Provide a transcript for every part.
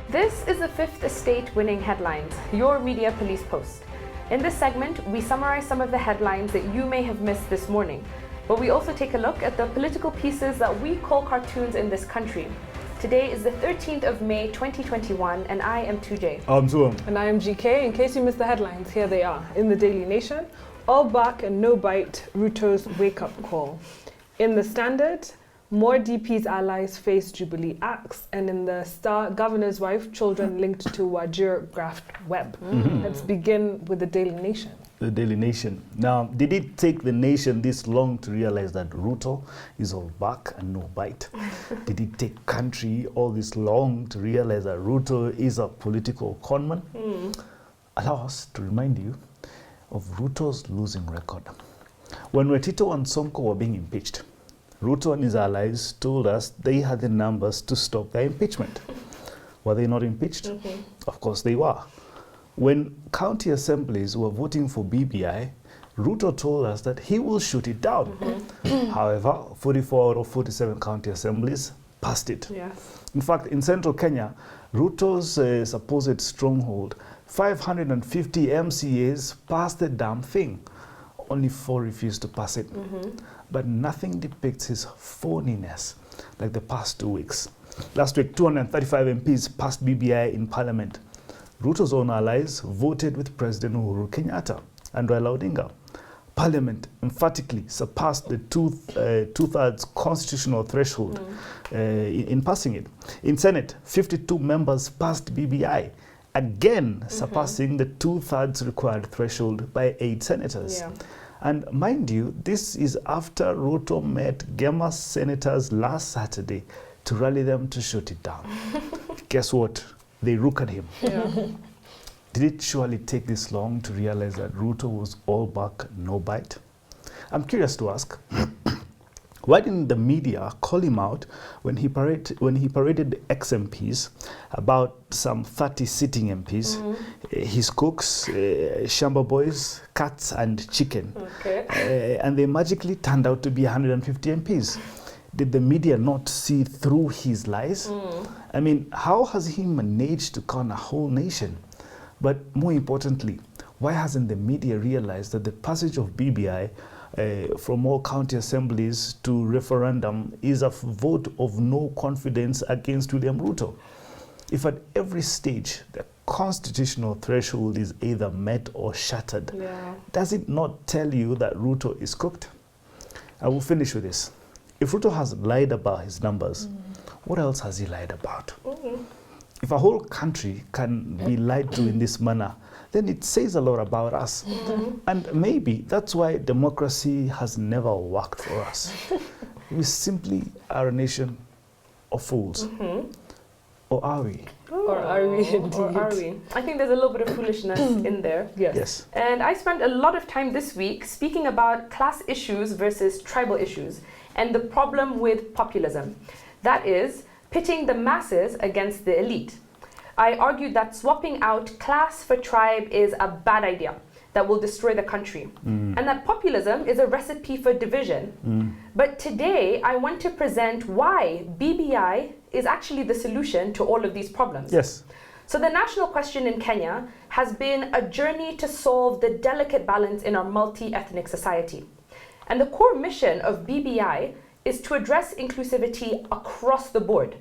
This is the Fifth Estate Winning Headlines, your media police post. In this segment, we summarize some of the headlines that you may have missed this morning, but we also take a look at the political pieces that we call cartoons in this country. Today is the 13th of May 2021, and I am 2J. I'm Zuam. And I am GK. In case you missed the headlines, here they are. In the Daily Nation, all back and no bite, Ruto's wake-up call. In the Standard, more DP's allies face Jubilee acts. And in the Star, governor's wife, children linked to Wajir graft web. Let's begin with the Daily Nation. The Daily Nation. Now, did it take the nation this long to realize that Ruto is all back and no bite? Did it take country all this long to realize that Ruto is a political conman? Allow us to remind you of Ruto's losing record. When Wetito and Sonko were being impeached, Ruto and his allies told us they had the numbers to stop their impeachment. Were they not impeached? Of course they were. When county assemblies were voting for BBI, Ruto told us that he will shoot it down. However, 44 out of 47 county assemblies passed it. Yes. In fact, in central Kenya, Ruto's supposed stronghold, 550 MCAs passed the damn thing. Only 4 refused to pass it. But nothing depicts his phoniness like the past 2 weeks. Last week, 235 MPs passed BBI in Parliament. Ruto's own allies voted with President Uhuru Kenyatta and Raila Odinga. Parliament emphatically surpassed the two-thirds constitutional threshold in passing it. In Senate, 52 members passed BBI, again surpassing the two-thirds required threshold by 8 senators. Yeah. And mind you, this is after Ruto met Gema senators last Saturday to rally them to shoot it down. Guess what? They rookered him. Yeah. Did it surely take this long to realize that Ruto was all back, no bite? I'm curious to ask, why didn't the media call him out when he paraded the ex-MPs, about some 30 sitting MPs, his cooks, shamba boys, cats and chicken, and they magically turned out to be 150 MPs? Did the media not see through his lies? I mean, how has he managed to con a whole nation? But more importantly, why hasn't the media realized that the passage of BBI from all county assemblies to referendum is a vote of no confidence against William Ruto? If at every stage the constitutional threshold is either met or shattered, does it not tell you that Ruto is cooked? I will finish with this. If Ruto has lied about his numbers, what else has he lied about? If a whole country can be lied to in this manner, then it says a lot about us. And maybe that's why democracy has never worked for us. We simply are a nation of fools. Or are we? Or are we indeed? Or are we? I think there's a little bit of foolishness in there. Yes. And I spent a lot of time this week speaking about class issues versus tribal issues and the problem with populism. That is, pitting the masses against the elite. I argued that swapping out class for tribe is a bad idea that will destroy the country, and that populism is a recipe for division. But today, I want to present why BBI is actually the solution to all of these problems. Yes. So the national question in Kenya has been a journey to solve the delicate balance in our multi-ethnic society. And the core mission of BBI is to address inclusivity across the board.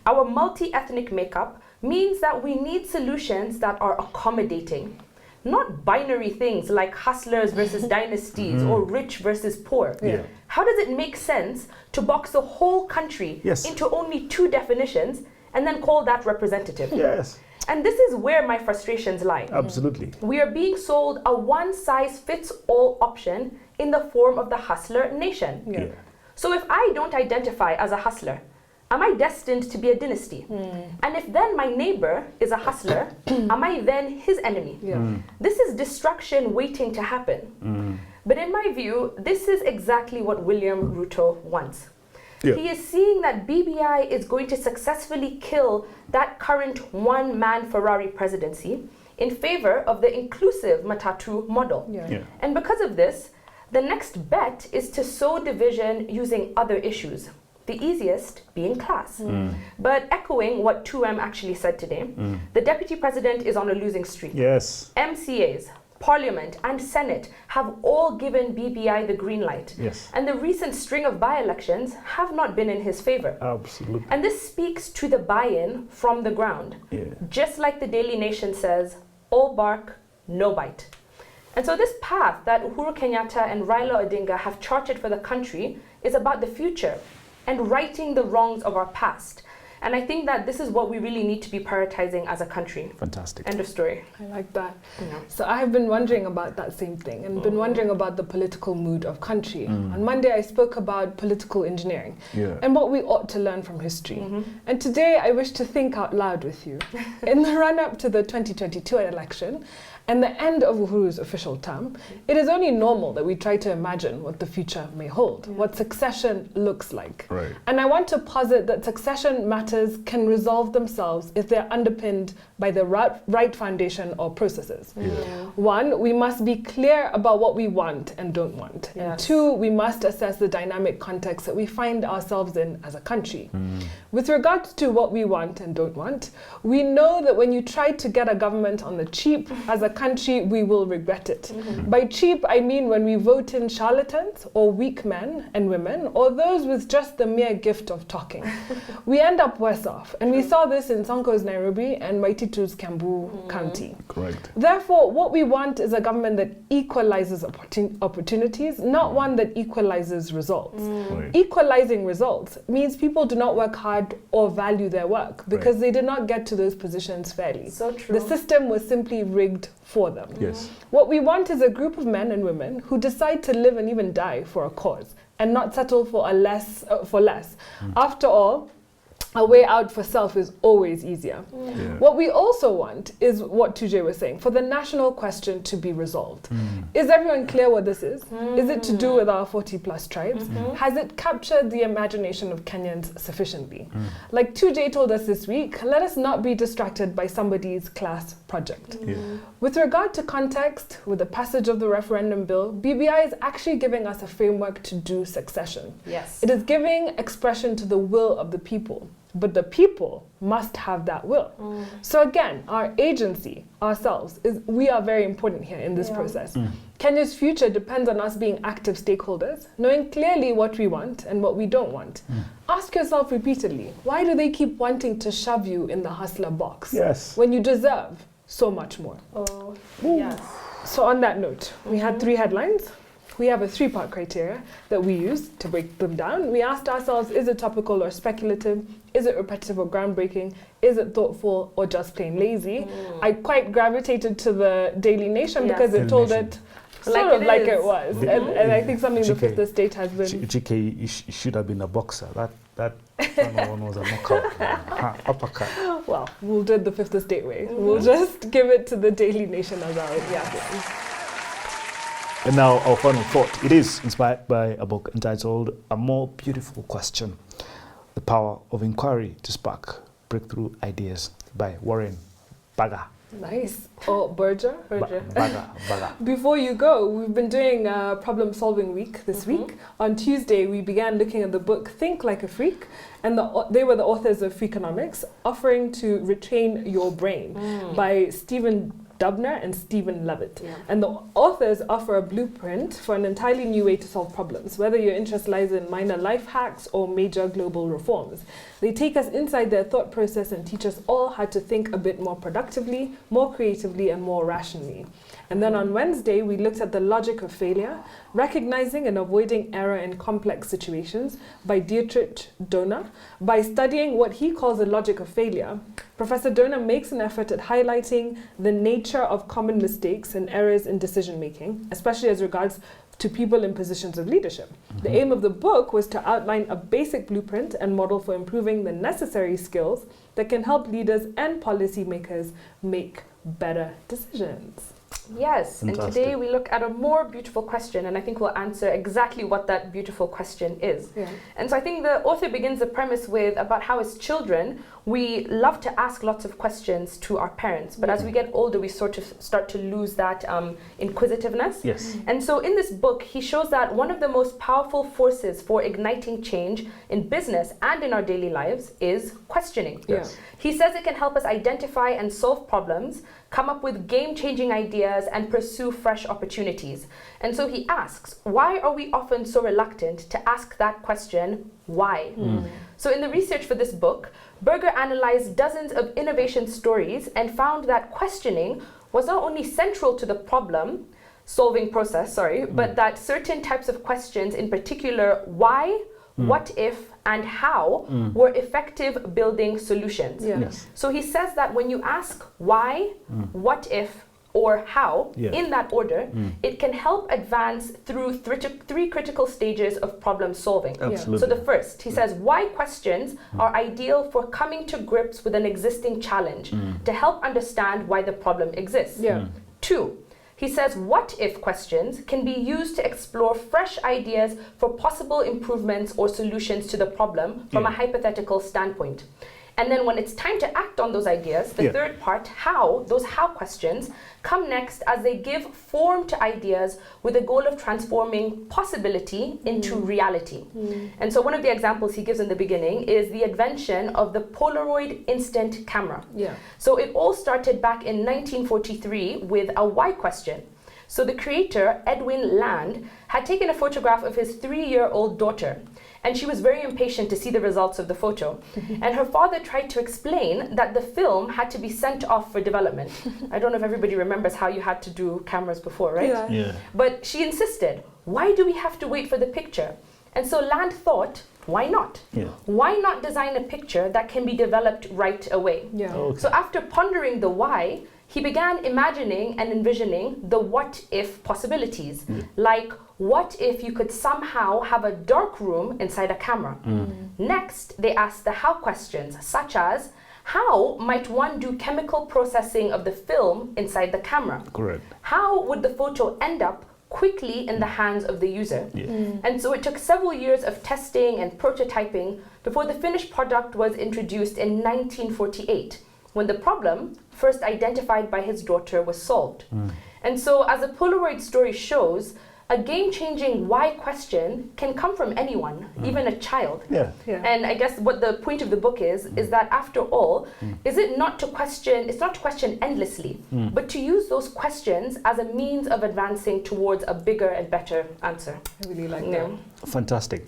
Our multi-ethnic makeup means that we need solutions that are accommodating, not binary things like hustlers versus dynasties or rich versus poor. How does it make sense to box the whole country into only 2 definitions and then call that representative? Yes. And this is where my frustrations lie. Absolutely. We are being sold a one-size-fits-all option in the form of the hustler nation. So if I don't identify as a hustler, am I destined to be a dynasty? And if then my neighbor is a hustler, am I then his enemy? This is destruction waiting to happen. But in my view, this is exactly what William Ruto wants. He is seeing that BBI is going to successfully kill that current one-man Ferrari presidency in favor of the inclusive Matatu model. And because of this, the next bet is to sow division using other issues. the easiest being class. But echoing what 2M actually said today, the Deputy President is on a losing streak. Yes. MCAs, Parliament and Senate have all given BBI the green light. Yes. And the recent string of by-elections have not been in his favor. Absolutely. And this speaks to the buy-in from the ground. Yeah. Just like the Daily Nation says, all bark, no bite. And so this path that Uhuru Kenyatta and Raila Odinga have charted for the country is about the future and righting the wrongs of our past. And I think that this is what we really need to be prioritizing as a country. Fantastic. End of story. I like that. Yeah. So I have been wondering about that same thing and been wondering about the political mood of country. On Monday, I spoke about political engineering and what we ought to learn from history. And today, I wish to think out loud with you. In the run-up to the 2022 election, and the end of Uhuru's official term, it is only normal that we try to imagine what the future may hold, what succession looks like. Right. And I want to posit that succession matters can resolve themselves if they're underpinned by the right foundation or processes. One, we must be clear about what we want and don't want. And two, we must assess the dynamic context that we find ourselves in as a country. With regards to what we want and don't want, we know that when you try to get a government on the cheap, as a country, we will regret it. By cheap, I mean when we vote in charlatans or weak men and women, or those with just the mere gift of talking. We end up worse off. And we saw this in Sonko's Nairobi and Waititu's Kiambu County. Correct. Therefore, what we want is a government that equalizes opportunities, not one that equalizes results. Right. Equalizing results means people do not work hard or value their work because they did not get to those positions fairly. So true. The system was simply rigged for them. Yes. What we want is a group of men and women who decide to live and even die for a cause and not settle for less. After all, a way out for self is always easier. What we also want is what Tuje was saying, for the national question to be resolved. Is everyone clear what this is? Is it to do with our 40+ tribes? Has it captured the imagination of Kenyans sufficiently? Like Tuje told us this week, let us not be distracted by somebody's class project. With regard to context, with the passage of the referendum bill, BBI is actually giving us a framework to do succession. Yes. It is giving expression to the will of the people. But the people must have that will. So again, our agency, ourselves, we are very important here in this process. Kenya's future depends on us being active stakeholders, knowing clearly what we want and what we don't want. Ask yourself repeatedly, why do they keep wanting to shove you in the hustler box when you deserve so much more? Yes. So on that note, we had 3 headlines. We have a 3-part criteria that we use to break them down. We asked ourselves, is it topical or speculative? Is it repetitive or groundbreaking? Is it thoughtful or just plain lazy? I quite gravitated to the Daily Nation because it told it sort of like it was. And I think something the Fifth Estate has been... GK, you should have been a boxer. That one was a knockout. Uppercut. Well, we'll do it the Fifth Estate way. We'll just give it to the Daily Nation as our reaction. And now our final thought. It is inspired by a book entitled A More Beautiful Question, The Power of Inquiry to Spark Breakthrough Ideas by Warren Baga. Nice. Or Berger. Baga. Before you go, we've been doing a problem-solving week this week. On Tuesday, we began looking at the book Think Like a Freak, and they were the authors of Freakonomics, offering to retrain your brain by Stephen Dubner and Stephen Levitt. And the authors offer a blueprint for an entirely new way to solve problems, whether your interest lies in minor life hacks or major global reforms. They take us inside their thought process and teach us all how to think a bit more productively, more creatively, and more rationally. And then on Wednesday, we looked at the logic of failure, recognizing and avoiding error in complex situations by Dietrich Donner. By studying what he calls the logic of failure, Professor Donner makes an effort at highlighting the nature of common mistakes and errors in decision-making, especially as regards to people in positions of leadership. The aim of the book was to outline a basic blueprint and model for improving the necessary skills that can help leaders and policymakers make better decisions. Yes, Fantastic. and today we look at a more beautiful question, and I think we'll answer exactly what that beautiful question is. Yeah. And so I think the author begins the premise with about how as children, we love to ask lots of questions to our parents, but as we get older, we sort of start to lose that inquisitiveness. Yes. And so in this book, he shows that one of the most powerful forces for igniting change in business and in our daily lives is questioning. Yes. He says it can help us identify and solve problems, come up with game-changing ideas, and pursue fresh opportunities. And so he asks, why are we often so reluctant to ask that question, why? So in the research for this book, Berger analyzed dozens of innovation stories and found that questioning was not only central to the problem-solving process, but that certain types of questions, in particular, why, what if, and how, were effective building solutions. Yeah. Yes. So he says that when you ask why, what if, or how, in that order, it can help advance through three critical stages of problem solving. Absolutely. So the first, he says, why questions are ideal for coming to grips with an existing challenge to help understand why the problem exists. Yeah. 2, he says what if questions can be used to explore fresh ideas for possible improvements or solutions to the problem from a hypothetical standpoint. And then when it's time to act on those ideas, the third part, how, those how questions, come next as they give form to ideas with the goal of transforming possibility into reality. And so one of the examples he gives in the beginning is the invention of the Polaroid instant camera. Yeah. So it all started back in 1943 with a why question. So the creator, Edwin Land, had taken a photograph of his 3-year-old daughter, and she was very impatient to see the results of the photo. And her father tried to explain that the film had to be sent off for development. I don't know if everybody remembers how you had to do cameras before, right? Yeah. Yeah. But she insisted, why do we have to wait for the picture? And so Land thought, why not? Yeah. Why not design a picture that can be developed right away? Yeah. Okay. So after pondering the why, he began imagining and envisioning the what if possibilities. Like, what if you could somehow have a dark room inside a camera? Next, they asked the how questions, such as, how might one do chemical processing of the film inside the camera? Correct. How would the photo end up quickly in the hands of the user? Yeah. And so it took several years of testing and prototyping before the finished product was introduced in 1948, when the problem, first identified by his daughter, was solved. And so as the Polaroid story shows, a game-changing why question can come from anyone, even a child. Yeah. Yeah. And I guess what the point of the book is that after all, it's not to question endlessly, but to use those questions as a means of advancing towards a bigger and better answer. I really like Yeah. that. Fantastic.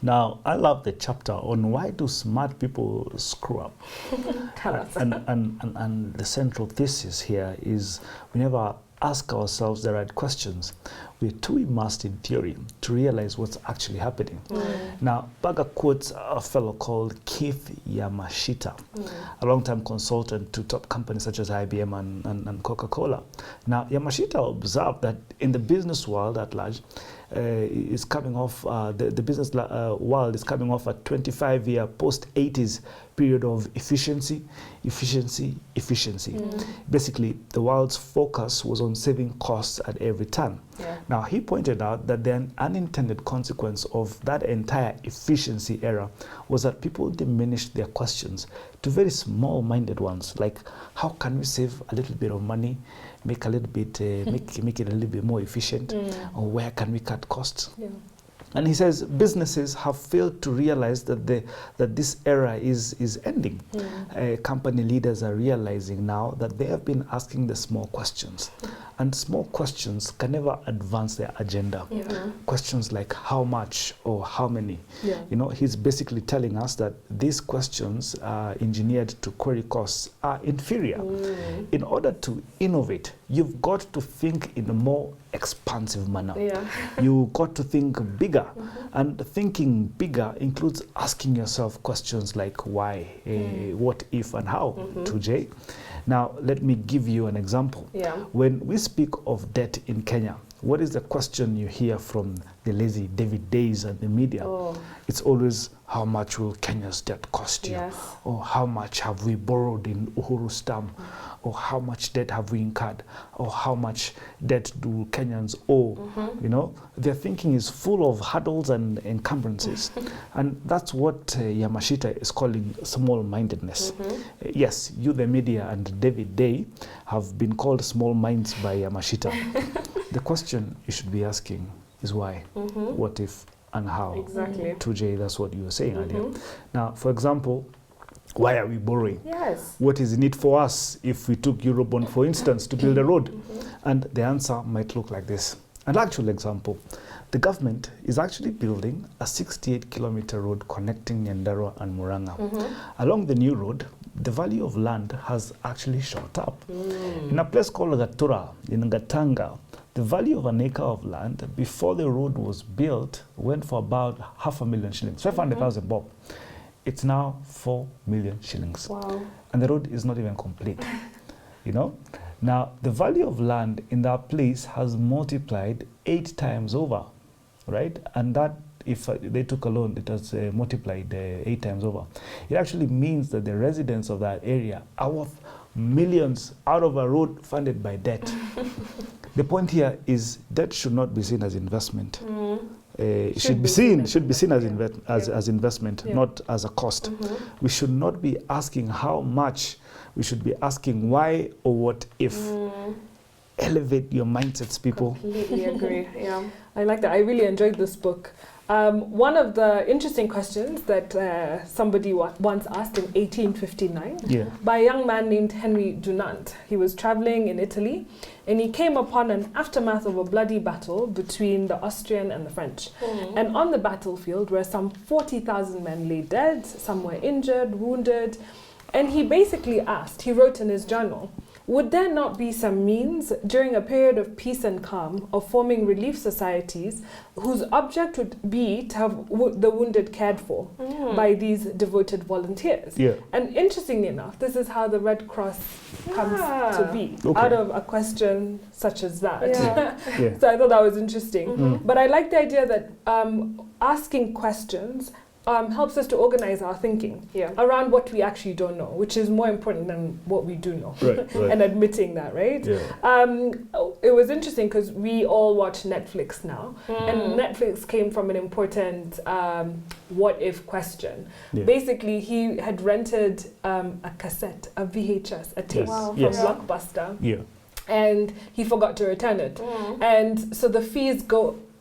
Now, I love the chapter on why do smart people screw up. Tell us. And the central thesis here is we never ask ourselves the right questions. We're too immersed in theory to realize what's actually happening. Now, Berger quotes a fellow called Keith Yamashita, a long-time consultant to top companies such as IBM and Coca-Cola. Now, Yamashita observed that in the business world at large, is coming off, the business world is coming off a 25-year post-80s period of efficiency. Basically, the world's focus was on saving costs at every turn. Yeah. Now, he pointed out that the unintended consequence of that entire efficiency era was that people diminished their questions to very small-minded ones, like how can we save a little bit of money, make a little bit, make it a little bit more efficient, or where can we cut costs? Yeah. And he says businesses have failed to realize that this era is ending. Company leaders are realizing now that they have been asking the small questions. And small questions can never advance their agenda. Questions like how much or how many. Yeah. You know, he's basically telling us that these questions are engineered to query costs are inferior. In order to innovate, you've got to think in a more expansive manner. Yeah. You got to think bigger. And thinking bigger includes asking yourself questions like why, what if, and how, 2J. Now, let me give you an example. Yeah. When we speak of debt in Kenya, what is the question you hear from the lazy David Days and the media? It's always, how much will Kenya's debt cost you? Yes. Or how much have we borrowed in Uhuru's term? Or how much debt have we incurred? Or how much debt do Kenyans owe? You know, their thinking is full of hurdles and encumbrances. And that's what Yamashita is calling small-mindedness. Yes, you, the media, and David Day have been called small minds by Yamashita. The question you should be asking is why? What if and how? Exactly. 2J, that's what you were saying earlier. Now, for example, why are we borrowing? Yes. What is in it for us if we took Eurobond, for instance, to build a road? And the answer might look like this. An actual example, the government is actually building a 68-kilometer road connecting Nyandarua and Murang'a. Along the new road, the value of land has actually shot up. In a place called Gatura, in Gatanga, the value of an acre of land before the road was built went for about 500,000 shillings, 500,000 bob. It's now 4 million shillings. Wow. And the road is not even complete. You know? Now, the value of land in that place has multiplied 8 times over, right? And that, if they took a loan, it has multiplied 8 times over. It actually means that the residents of that area are worth millions out of a road funded by debt. The point here is debt should not be seen as investment. It should be seen as investment, not as a cost. We should not be asking how much. We should be asking why or what if. Elevate your mindsets, people. Completely agree. Yeah. I like that. I really enjoyed this book. One of the interesting questions that somebody once asked in 1859 by a young man named Henry Dunant. He was traveling in Italy and he came upon an aftermath of a bloody battle between the Austrian and the French. And on the battlefield were some 40,000 men lay dead, some were injured, wounded. And he basically asked, he wrote in his journal, would there not be some means during a period of peace and calm of forming relief societies whose object would be to have the wounded cared for by these devoted volunteers? And interestingly enough, this is how the Red Cross comes to be, out of a question such as that. So I thought that was interesting. But I like the idea that asking questions helps us to organize our thinking around what we actually don't know, which is more important than what we do know. And admitting that, right? It was interesting because we all watch Netflix now, and Netflix came from an important what if question. Basically, he had rented a cassette, a VHS, a tape from Blockbuster, and he forgot to return it. And so the fees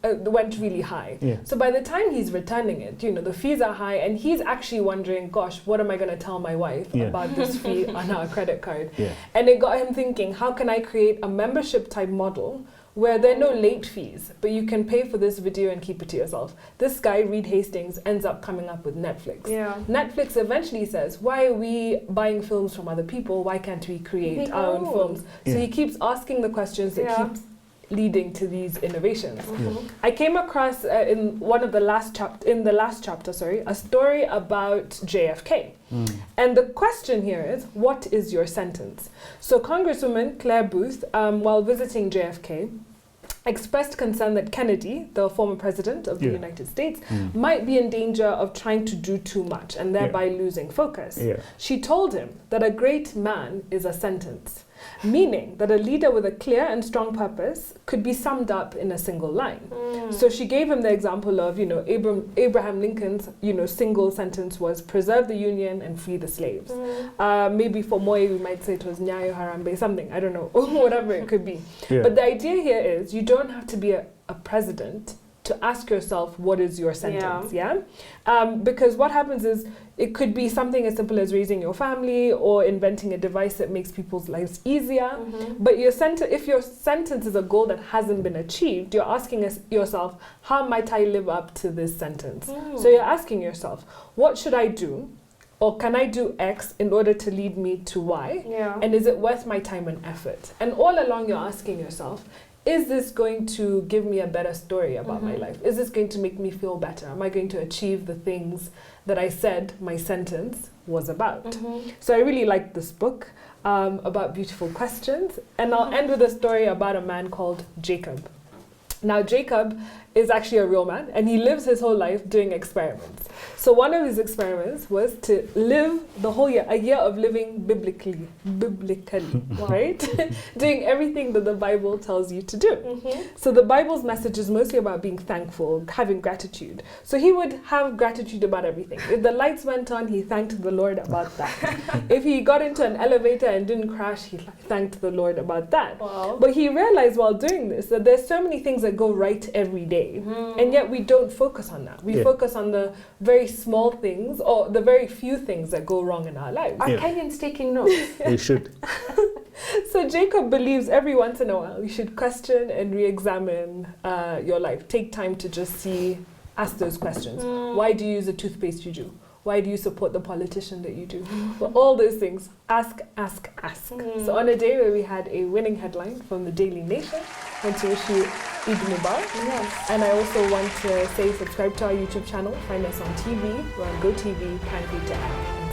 went really high. So by the time he's returning it, you know, the fees are high and he's actually wondering, gosh, what am I going to tell my wife about this fee on our credit card? And it got him thinking, how can I create a membership type model where there are no late fees, but you can pay for this video and keep it to yourself? This guy, Reed Hastings, ends up coming up with Netflix. Netflix eventually says, why are we buying films from other people? Why can't we create our own films? So he keeps asking the questions that keeps leading to these innovations. I came across in the last chapter, a story about JFK. And the question here is, what is your sentence? So Congresswoman Claire Booth, while visiting JFK, expressed concern that Kennedy, the former president of the United States, might be in danger of trying to do too much and thereby losing focus. She told him that a great man is a sentence, meaning that a leader with a clear and strong purpose could be summed up in a single line. So she gave him the example of, Abraham Lincoln's, single sentence was preserve the Union and free the slaves. Maybe for Moi, we might say it was Nyayo Harambe, something, I don't know, whatever it could be. But the idea here is you don't have to be a president to ask yourself, what is your sentence, because what happens is, it could be something as simple as raising your family or inventing a device that makes people's lives easier. But if your sentence is a goal that hasn't been achieved, you're asking yourself, how might I live up to this sentence? So you're asking yourself, what should I do? Or can I do X in order to lead me to Y? And is it worth my time and effort? And all along you're asking yourself, is this going to give me a better story about my life? Is this going to make me feel better? Am I going to achieve the things that I said my sentence was about? So I really liked this book about beautiful questions. And I'll end with a story about a man called Jacob. Now, Jacob is actually a real man, and he lives his whole life doing experiments. So one of his experiments was to live the whole year, a year of living biblically, right? Doing everything that the Bible tells you to do. So the Bible's message is mostly about being thankful, having gratitude. So he would have gratitude about everything. If the lights went on, he thanked the Lord about that. If he got into an elevator and didn't crash, he thanked the Lord about that. Wow. But he realized while doing this that there's so many things that go right every day, and yet we don't focus on that. We focus on the very small things or the very few things that go wrong in our lives. Are Kenyans taking notes? They should. So Jacob believes every once in a while you should question and re-examine your life. Take time to just ask those questions. Why do you use the toothpaste you do? Why do you support the politician that you do? But all those things, ask. So on a day where we had a winning headline from the Daily Nation, I want to wish you Eid Mubarak. Yes. And I also want to say subscribe to our YouTube channel. Find us on TV. We're on GoTV, Pan Pay to App.